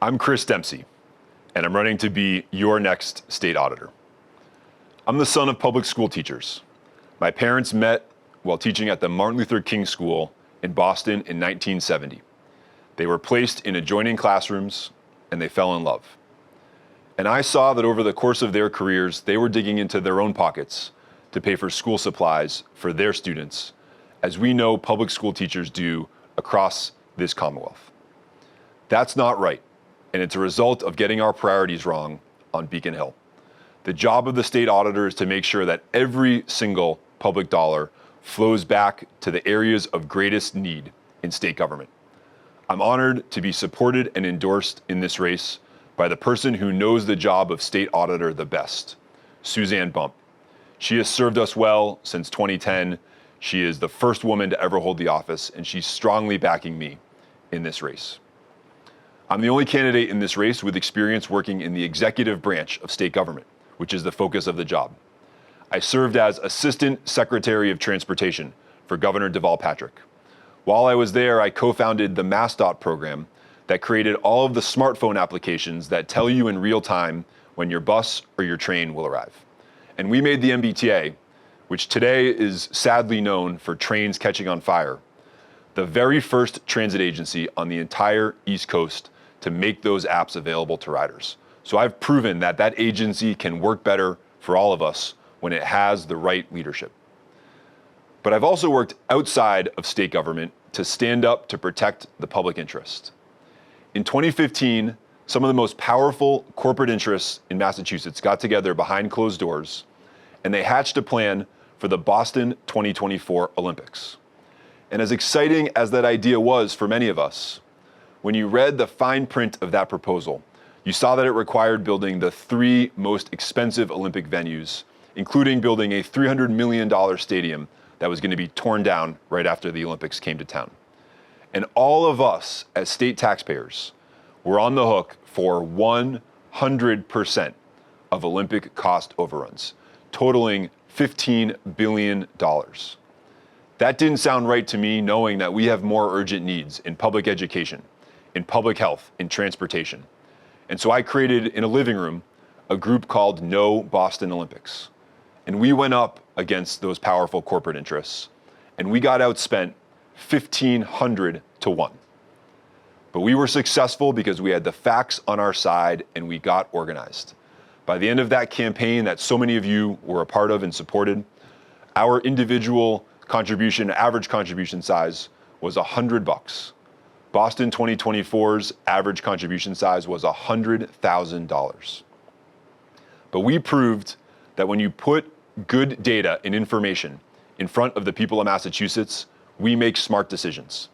I'm Chris Dempsey, and I'm running to be your next state auditor. I'm the son of public school teachers. My parents met while teaching at the Martin Luther King School in Boston in 1970. They were placed in adjoining classrooms, and they fell in love. And I saw that over the course of their careers, they were digging into their own pockets to pay for school supplies for their students, as we know public school teachers do across this Commonwealth. That's not right, and it's a result of getting our priorities wrong on Beacon Hill. The job of the state auditor is to make sure that every single public dollar flows back to the areas of greatest need in state government. I'm honored to be supported and endorsed in this race by the person who knows the job of state auditor the best, Suzanne Bump. She has served us well since 2010. She is the first woman to ever hold the office, and she's strongly backing me in this race. I'm the only candidate in this race with experience working in the executive branch of state government, which is the focus of the job. I served as Assistant Secretary of Transportation for Governor Deval Patrick. While I was there, I co-founded the MassDOT program that created all of the smartphone applications that tell you in real time when your bus or your train will arrive. And we made the MBTA, which today is sadly known for trains catching on fire, the very first transit agency on the entire East Coast to make those apps available to riders. So I've proven that that agency can work better for all of us when it has the right leadership. But I've also worked outside of state government to stand up to protect the public interest. In 2015, some of the most powerful corporate interests in Massachusetts got together behind closed doors, and they hatched a plan for the Boston 2024 Olympics. And as exciting as that idea was for many of us, when you read the fine print of that proposal, you saw that it required building the three most expensive Olympic venues, including building a $300 million stadium that was going to be torn down right after the Olympics came to town. And all of us as state taxpayers were on the hook for 100% of Olympic cost overruns, totaling $15 billion. That didn't sound right to me, knowing that we have more urgent needs in public education, in public health, in transportation. And so I created in a living room a group called No Boston Olympics. And we went up against those powerful corporate interests, and we got outspent 1,500 to 1. But we were successful because we had the facts on our side and we got organized. By the end of that campaign that so many of you were a part of and supported, our individual contribution, average contribution size was $100. Boston 2024's average contribution size was $100,000. But we proved that when you put good data and information in front of the people of Massachusetts, we make smart decisions.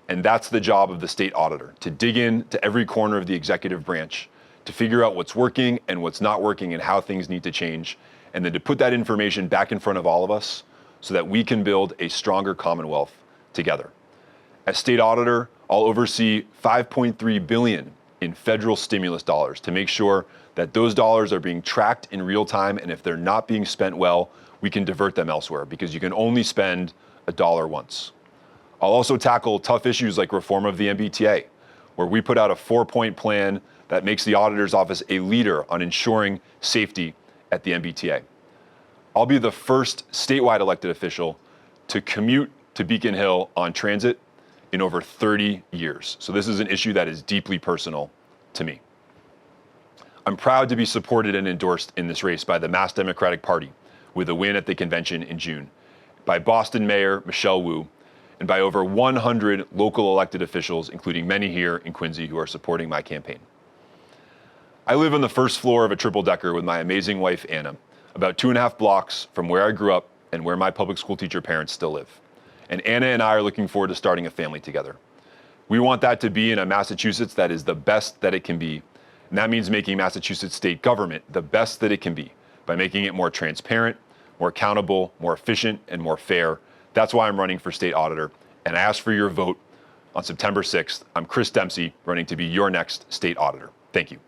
And that's the job of the state auditor, to dig in to every corner of the executive branch, to figure out what's working and what's not working and how things need to change, and then to put that information back in front of all of us so that we can build a stronger Commonwealth together. As state auditor, I'll oversee $5.3 billion in federal stimulus dollars to make sure that those dollars are being tracked in real time, and if they're not being spent well, we can divert them elsewhere, because you can only spend a dollar once. I'll also tackle tough issues like reform of the MBTA, where we put out a 4-point plan that makes the auditor's office a leader on ensuring safety at the MBTA. I'll be the first statewide elected official to commute to Beacon Hill on transit in over 30 years. So this is an issue that is deeply personal to me. I'm proud to be supported and endorsed in this race by the Mass Democratic Party with a win at the convention in June, by Boston Mayor Michelle Wu, and by over 100 local elected officials, including many here in Quincy, who are supporting my campaign. I live on the first floor of a triple-decker with my amazing wife, Anna, about 2.5 blocks from where I grew up and where my public school teacher parents still live. And Anna and I are looking forward to starting a family together. We want that to be in a Massachusetts that is the best that it can be. And that means making Massachusetts state government the best that it can be by making it more transparent, more accountable, more efficient, and more fair. That's why I'm running for state auditor. And I ask for your vote on September 6th. I'm Chris Dempsey, running to be your next state auditor. Thank you.